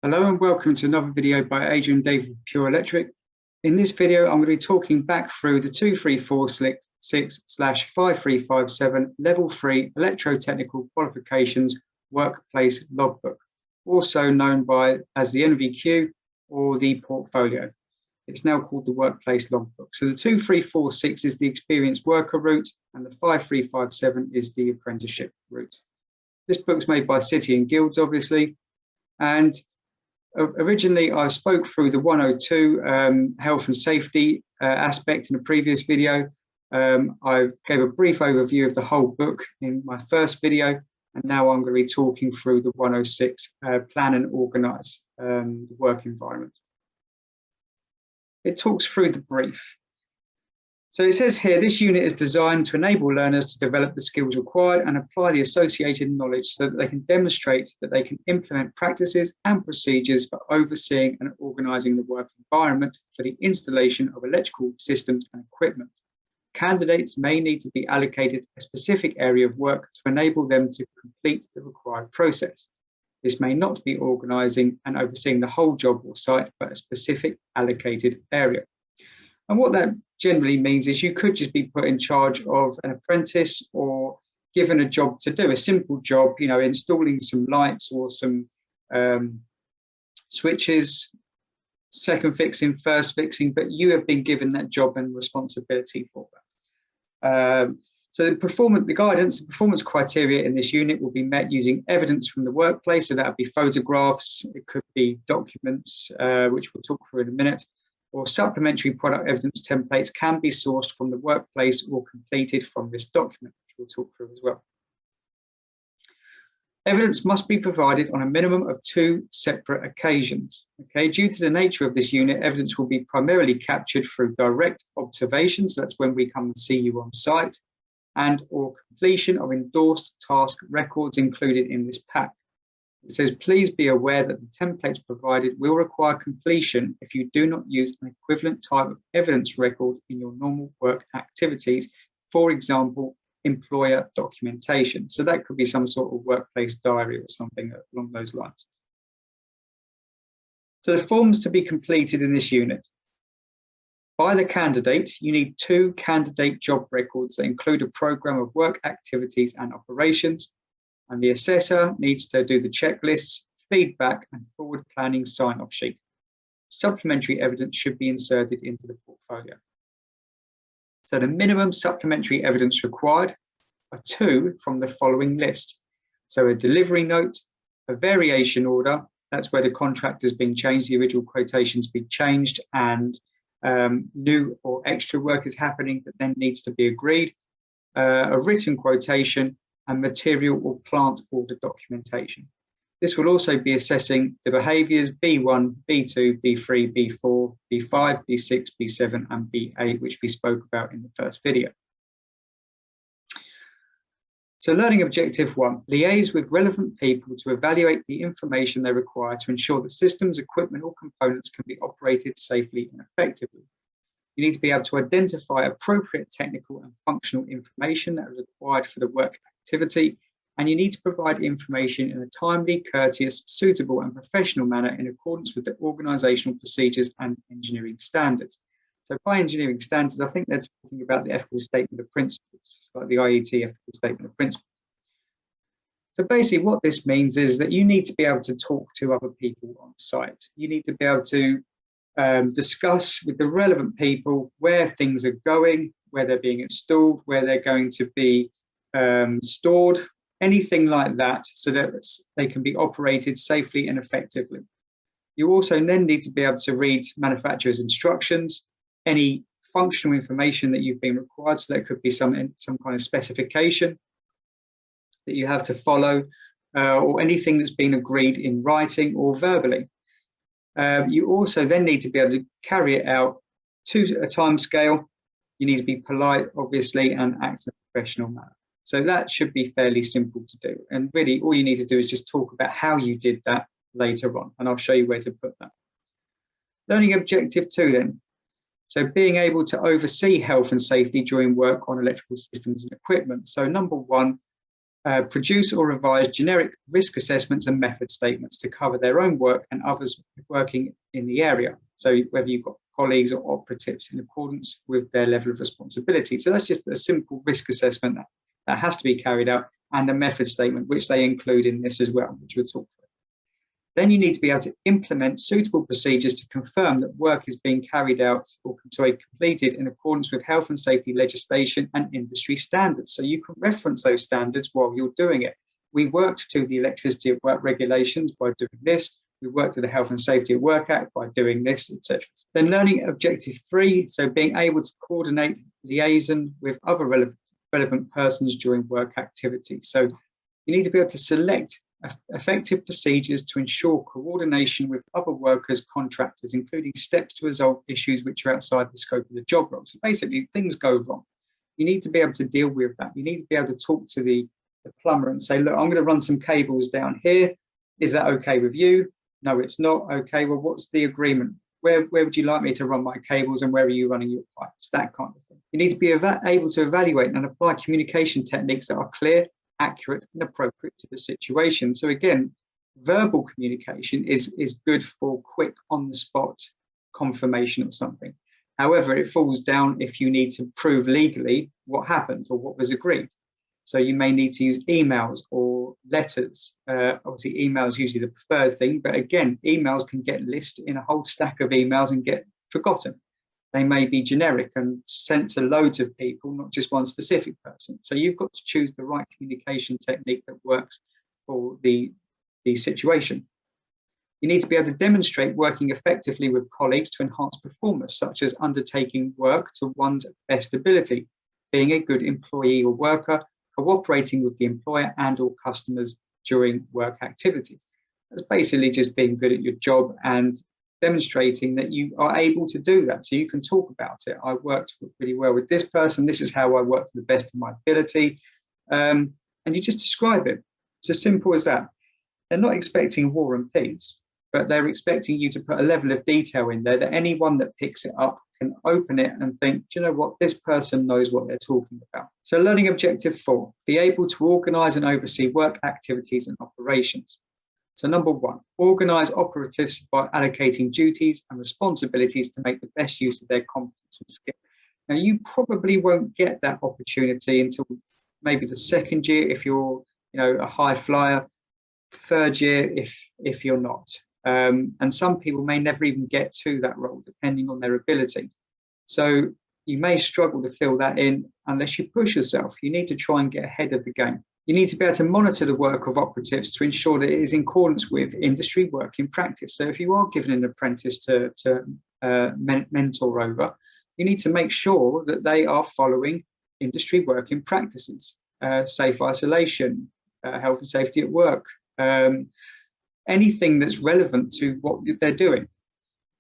Hello and welcome to another video by Adrian and David of Pure Electric. In this video, I'm going to be talking back through the 2346/5357 Level 3 Electrotechnical Qualifications Workplace Logbook, also known as the NVQ or the Portfolio. It's now called the Workplace Logbook. So the 2346 is the experienced worker route and the 5357 is the apprenticeship route. This book's made by City and Guilds, obviously, and originally, I spoke through the 102 health and safety aspect in a previous video. I gave a brief overview of the whole book in my first video, and now I'm going to be talking through the 106 plan and organise the work environment. It talks through the brief. So it says here, this unit is designed to enable learners to develop the skills required and apply the associated knowledge so that they can demonstrate that they can implement practices and procedures for overseeing and organising the work environment for the installation of electrical systems and equipment. Candidates may need to be allocated a specific area of work to enable them to complete the required process. This may not be organising and overseeing the whole job or site, but a specific allocated area. And what that generally means is you could just be put in charge of an apprentice or given a job to do, a simple job, you know, installing some lights or some switches, second fixing, first fixing, but you have been given that job and responsibility for that. So the performance criteria in this unit will be met using evidence from the workplace. So that would be photographs, it could be documents, which we'll talk through in a minute, or supplementary product evidence templates can be sourced from the workplace or completed from this document, which we'll talk through as well. Evidence must be provided on a minimum of 2 separate occasions. Okay, due to the nature of this unit, evidence will be primarily captured through direct observations. That's when we come and see you on site, and or completion of endorsed task records included in this pack. It says, please be aware that the templates provided will require completion if you do not use an equivalent type of evidence record in your normal work activities, for example, employer documentation. So that could be some sort of workplace diary or something along those lines. So the forms to be completed in this unit. By the candidate, you need 2 candidate job records that include a program of work activities and operations. And the assessor needs to do the checklists, feedback, and forward planning sign-off sheet. Supplementary evidence should be inserted into the portfolio. So the minimum supplementary evidence required are 2 from the following list. So a delivery note, a variation order, that's where the contract has been changed, the original quotation's been changed, and new or extra work is happening that then needs to be agreed, a written quotation, and material or plant order documentation. This will also be assessing the behaviours B1, B2, B3, B4, B5, B6, B7 and B8, which we spoke about in the first video. So learning objective 1, liaise with relevant people to evaluate the information they require to ensure that systems, equipment or components can be operated safely and effectively. You need to be able to identify appropriate technical and functional information that is required for the work activity, and you need to provide information in a timely, courteous, suitable and professional manner in accordance with the organisational procedures and engineering standards. So by engineering standards, I think they're talking about the ethical statement of principles, like the IET ethical statement of principles. So basically what this means is that you need to be able to talk to other people on site. You need to be able to discuss with the relevant people where things are going, where they're being installed, where they're going to be stored, anything like that, so that they can be operated safely and effectively. You also then need to be able to read manufacturer's instructions, any functional information that you've been required, so that could be some kind of specification that you have to follow, or anything that's been agreed in writing or verbally. You also then need to be able to carry it out to a time scale. You need to be polite, obviously, and act in a professional manner. So that should be fairly simple to do. And really, all you need to do is just talk about how you did that later on, and I'll show you where to put that. Learning objective 2 then. So being able to oversee health and safety during work on electrical systems and equipment. So number 1, produce or revise generic risk assessments and method statements to cover their own work and others working in the area. So whether you've got colleagues or operatives in accordance with their level of responsibility. So that's just a simple risk assessment that has to be carried out, and a method statement, which they include in this as well, which we'll talk through. Then you need to be able to implement suitable procedures to confirm that work is being carried out or completed in accordance with health and safety legislation and industry standards. So you can reference those standards while you're doing it. We worked to the Electricity at Work regulations by doing this. We worked to the Health and Safety at Work Act by doing this, etc. Then learning objective 3, so being able to coordinate liaison with other relevant persons during work activities. So you need to be able to select effective procedures to ensure coordination with other workers, contractors, including steps to resolve issues which are outside the scope of the job role. So basically, things go wrong. You need to be able to deal with that. You need to be able to talk to the plumber and say, look, I'm going to run some cables down here. Is that okay with you? No, it's not. Okay, well, what's the agreement? Where would you like me to run my cables, and where are you running your pipes? That kind of thing. You need to be able to evaluate and apply communication techniques that are clear, accurate, and appropriate to the situation. So again, verbal communication is good for quick, on-the-spot confirmation of something. However, it falls down if you need to prove legally what happened or what was agreed. So you may need to use emails or letters. Obviously, email is usually the preferred thing, but again, emails can get listed in a whole stack of emails and get forgotten. They may be generic and sent to loads of people, not just one specific person. So you've got to choose the right communication technique that works for the situation. You need to be able to demonstrate working effectively with colleagues to enhance performance, such as undertaking work to one's best ability, being a good employee or worker, cooperating with the employer and or customers during work activities. That's basically just being good at your job and demonstrating that you are able to do that. So you can talk about it. I worked really well with this person. This is how I worked to the best of my ability. And you just describe it. It's as simple as that. They're not expecting war and peace, but they're expecting you to put a level of detail in there that anyone that picks it up can open it and think, do you know what, this person knows what they're talking about. So learning objective 4, be able to organise and oversee work activities and operations. So number 1, organise operatives by allocating duties and responsibilities to make the best use of their competence and skill. Now, you probably won't get that opportunity until maybe the 2nd year if you're, a high flyer, 3rd year if you're not. And some people may never even get to that role, depending on their ability. So you may struggle to fill that in unless you push yourself. You need to try and get ahead of the game. You need to be able to monitor the work of operatives to ensure that it is in accordance with industry work in practice. So if you are given an apprentice to mentor over, you need to make sure that they are following industry working practices, safe isolation, health and safety at work, anything that's relevant to what they're doing.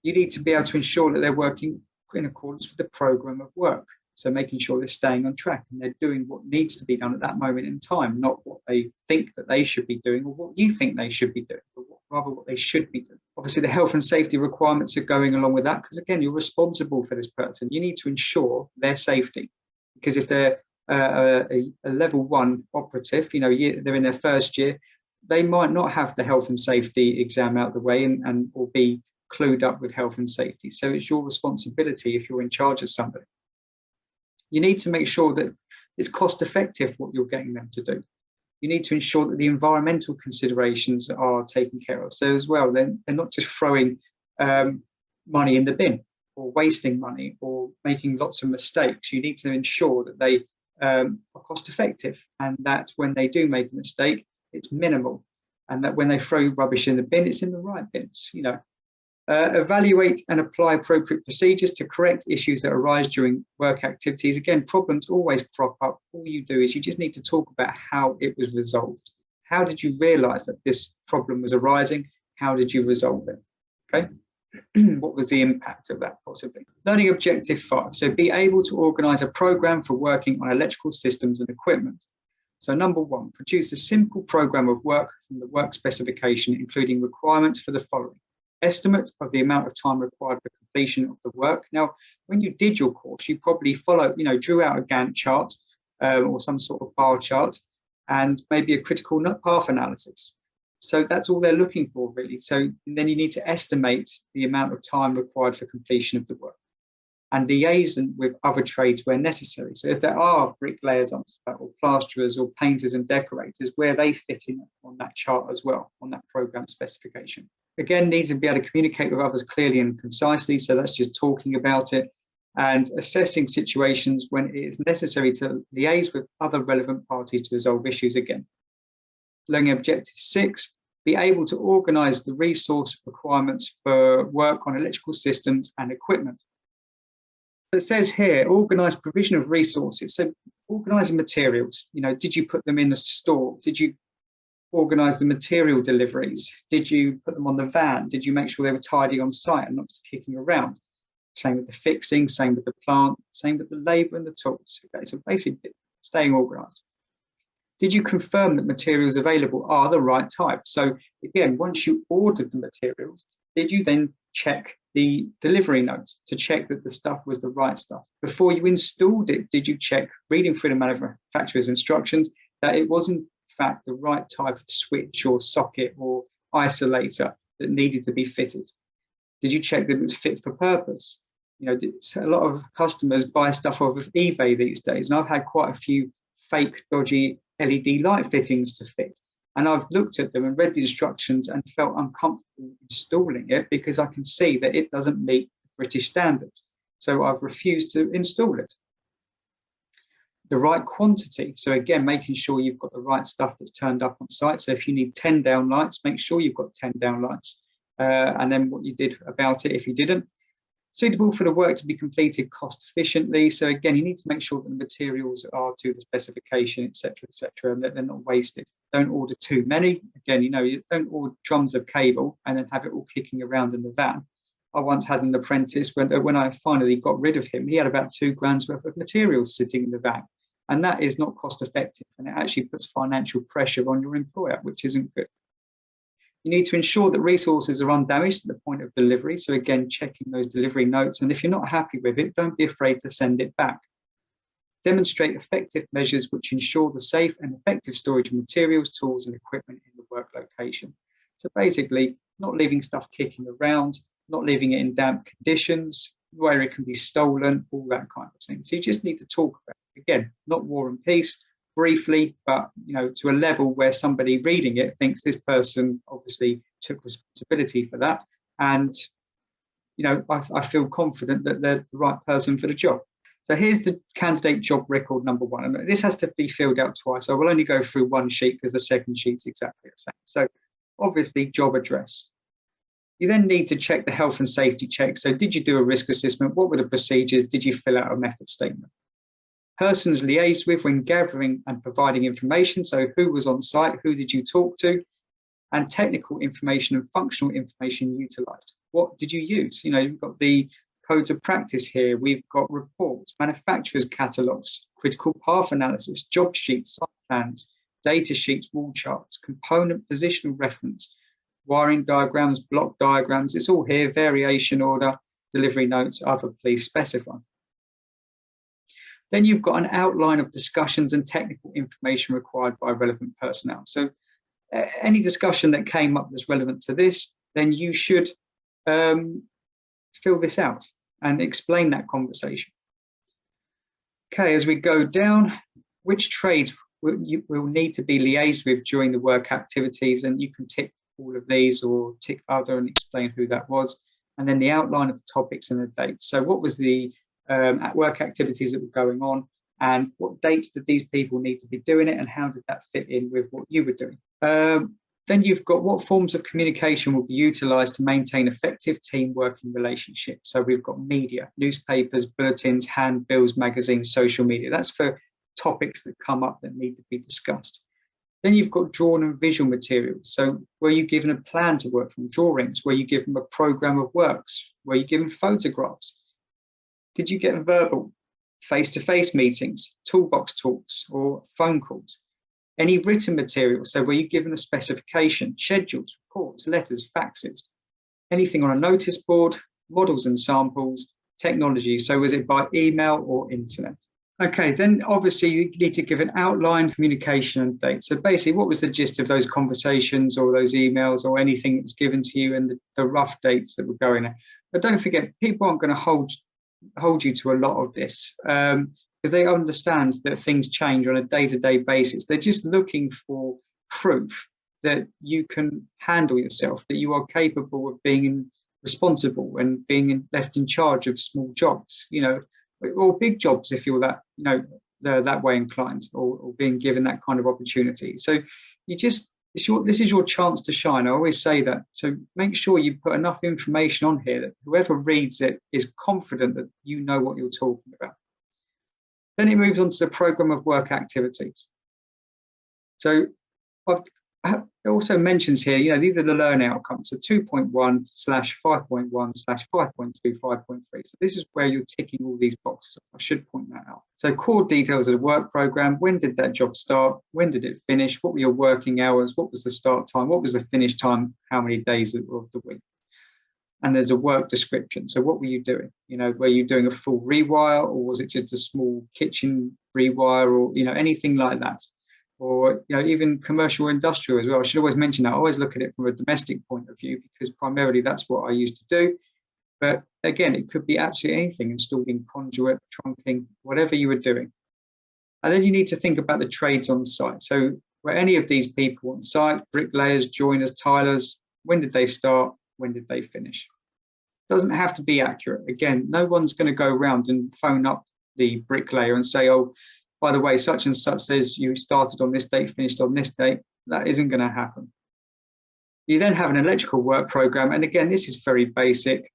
You need to be able to ensure that they're working in accordance with the program of work. So making sure they're staying on track and they're doing what needs to be done at that moment in time, not what they think that they should be doing or what you think they should be doing, but rather what they should be doing. Obviously, the health and safety requirements are going along with that because, again, you're responsible for this person. You need to ensure their safety, because if they're a level 1 operative, they're in their 1st year, they might not have the health and safety exam out of the way and or be clued up with health and safety. So it's your responsibility if you're in charge of somebody. You need to make sure that it's cost effective what you're getting them to do. You need to ensure that the environmental considerations are taken care of. So as well, they're not just throwing money in the bin or wasting money or making lots of mistakes. You need to ensure that they are cost effective and that when they do make a mistake, it's minimal, and that when they throw rubbish in the bin, it's in the right bins. Evaluate and apply appropriate procedures to correct issues that arise during work activities. Again, problems always crop up. All you do is you just need to talk about how it was resolved. How did you realize that this problem was arising? How did you resolve it? Okay. What was the impact of that possibly? Learning objective 5. So be able to organize a program for working on electrical systems and equipment. So number 1, produce a simple program of work from the work specification, including requirements for the following. Estimate of the amount of time required for completion of the work. Now, when you did your course, you probably drew out a Gantt chart or some sort of bar chart and maybe a critical path analysis. So that's all they're looking for, really. So then you need to estimate the amount of time required for completion of the work and liaison with other trades where necessary. So if there are bricklayers on site or plasterers or painters and decorators, where they fit in on that chart as well, on that program specification. Again, needs to be able to communicate with others clearly and concisely. So that's just talking about it and assessing situations when it is necessary to liaise with other relevant parties to resolve issues again. Learning objective 6, be able to organise the resource requirements for work on electrical systems and equipment. It says here, organise provision of resources. So organising materials, did you put them in the store? Did you organise the material deliveries? Did you put them on the van? Did you make sure they were tidy on site and not just kicking around? Same with the fixing, same with the plant, same with the labour and the tools. Okay, so basically staying organised. Did you confirm that materials available are the right type? So again, once you ordered the materials, did you then check the delivery notes to check that the stuff was the right stuff? Before you installed it, did you check, reading through the manufacturer's instructions, that it was in fact the right type of switch or socket or isolator that needed to be fitted? Did you check that it was fit for purpose? A lot of customers buy stuff off of eBay these days, and I've had quite a few fake, dodgy LED light fittings to fit. And I've looked at them and read the instructions and felt uncomfortable installing it because I can see that it doesn't meet British standards. So I've refused to install it. The right quantity. So again, making sure you've got the right stuff that's turned up on site. So if you need 10 down lights, make sure you've got 10 down lights. And then what you did about it if you didn't. Suitable for the work to be completed cost efficiently. So again, you need to make sure that the materials are to the specification, etc., and that they're not wasted. Don't order too many. Again, you don't order drums of cable and then have it all kicking around in the van. I once had an apprentice, when I finally got rid of him, he had about 2 grand's worth of materials sitting in the van. And that is not cost effective. And it actually puts financial pressure on your employer, which isn't good. You need to ensure that resources are undamaged at the point of delivery. So again, checking those delivery notes. And if you're not happy with it, don't be afraid to send it back. Demonstrate effective measures which ensure the safe and effective storage of materials, tools, and equipment in the work location. So basically, not leaving stuff kicking around, not leaving it in damp conditions, where it can be stolen, all that kind of thing. So you just need to talk about it. Again, not War and Peace, briefly, but to a level where somebody reading it thinks this person obviously took responsibility for that, and I feel confident that they're the right person for the job. So here's the candidate job record number 1, and this has to be filled out twice. I will only go through one sheet because the second sheet's exactly the same. So obviously job address. You then need to check the health and safety check. So did you do a risk assessment? What were the procedures? Did you fill out a method statement? Persons liaised with when gathering and providing information. So who was on site? Who did you talk to? And technical information and functional information utilised. What did you use? You've got the codes of practice here. We've got reports, manufacturers' catalogues, critical path analysis, job sheets, site plans, data sheets, wall charts, component positional reference, wiring diagrams, block diagrams. It's all here. Variation order, delivery notes, other, please specify. Then you've got an outline of discussions and technical information required by relevant personnel. So any discussion that came up that's relevant to this, then you should fill this out and explain that conversation. Okay, as we go down, which trades will need to be liaised with during the work activities, and you can tick all of these or tick other and explain who that was. And then the outline of the topics and the dates. So what was the work activities that were going on, and what dates did these people need to be doing it, and how did that fit in with what you were doing? Then you've got what forms of communication will be utilised to maintain effective team working relationships. So we've got media, newspapers, bulletins, handbills, magazines, social media. That's for topics that come up that need to be discussed. Then you've got drawn and visual materials. So were you given a plan to work from? Drawings? Were you given a programme of works? Were you given photographs? Did you get verbal, face-to-face meetings, toolbox talks, or phone calls? Any written material? So were you given a specification, schedules, reports, letters, faxes? Anything on a notice board, models and samples, technology? So was it by email or internet? Okay, then obviously you need to give an outline, communication and date. So basically, what was the gist of those conversations or those emails or anything that was given to you, and the rough dates that were going there. But don't forget, people aren't going to hold you to a lot of this, because they understand that things change on a day-to-day basis. They're just looking for proof that you can handle yourself, that you are capable of being responsible and being left in charge of small jobs, or big jobs if you're that, they're that way inclined, or being given that kind of opportunity. So this is your chance to shine. I always say that. So make sure you put enough information on here that whoever reads it is confident that you know what you're talking about. Then it moves on to the program of work activities. So it also mentions here, these are the learning outcomes. So 2.1/5.1/5.2, 5.3. So this is where you're ticking all these boxes. I should point that out. So core details of the work program. When did that job start? When did it finish? What were your working hours? What was the start time? What was the finish time? How many days of the week? And there's a work description. So what were you doing? Were you doing a full rewire, or was it just a small kitchen rewire, or anything like that? Or even commercial or industrial as well. I should always mention that. I always look at it from a domestic point of view, because primarily that's what I used to do. But again, it could be absolutely anything: installing conduit, trunking, whatever you were doing. And then you need to think about the trades on site. So were any of these people on site, bricklayers, joiners, tilers? When did they start? When did they finish? Doesn't have to be accurate. Again, no one's going to go around and phone up the bricklayer and say, oh, by the way, such and such says you started on this date, finished on this date. That isn't going to happen. You then have an electrical work program. And again, this is very basic.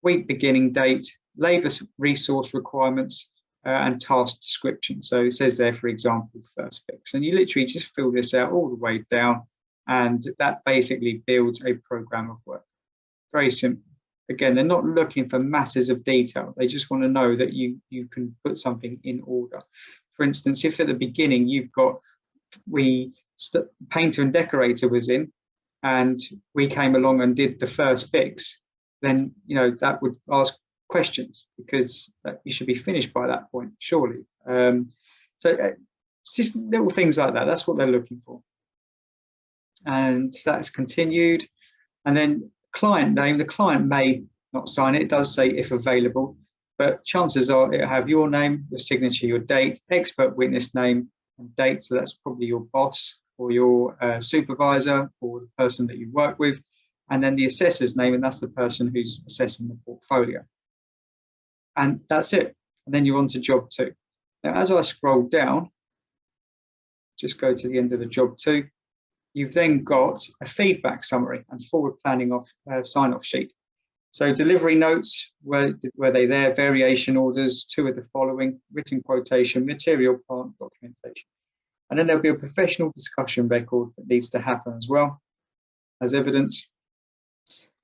Week beginning date, labour resource requirements, and task description. So it says there, for example, first fix. And you literally just fill this out all the way down. And that basically builds a program of work. Very simple. Again, they're not looking for masses of detail. They just want to know that you can put something in order. For instance, if at the beginning you've got, painter and decorator was in, and we came along and did the first fix, then that would ask questions, because you should be finished by that point, surely. So just little things like that. That's what they're looking for. And that's continued. And then client name, the client may not sign it. It does say if available, but chances are it'll have your name, your signature, your date, expert witness name and date. So that's probably your boss or your supervisor or the person that you work with. And then the assessor's name, and that's the person who's assessing the portfolio. And that's it. And then you're on to job 2. Now, as I scroll down, just go to the end of the job 2, you've then got a feedback summary and forward planning sign-off sheet. So delivery notes, were they there? Variation orders, 2 of the following: written quotation, material plant documentation. And then there'll be a professional discussion record that needs to happen as well as evidence.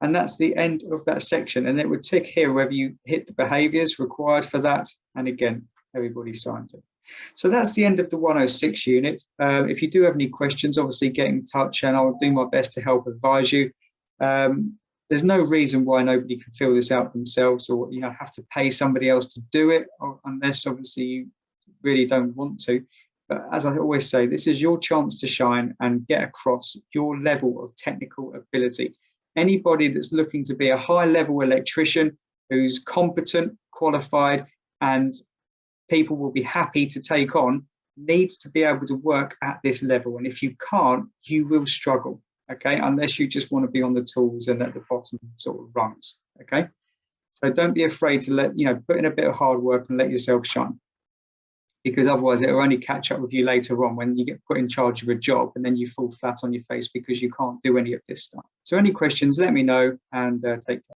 And that's the end of that section. And it would tick here whether you hit the behaviours required for that. And again, everybody signed it. So that's the end of the 106 unit. If you do have any questions, obviously get in touch and I'll do my best to help advise you. There's no reason why nobody can fill this out themselves, or have to pay somebody else to do it, unless obviously you really don't want to. But as I always say, this is your chance to shine and get across your level of technical ability. Anybody that's looking to be a high-level electrician who's competent, qualified, and people will be happy to take on, needs to be able to work at this level. And if you can't, you will struggle, okay? Unless you just want to be on the tools and at the bottom sort of rungs, okay? So don't be afraid to put in a bit of hard work and let yourself shine, because otherwise it will only catch up with you later on when you get put in charge of a job and then you fall flat on your face because you can't do any of this stuff. So any questions, let me know, and take care.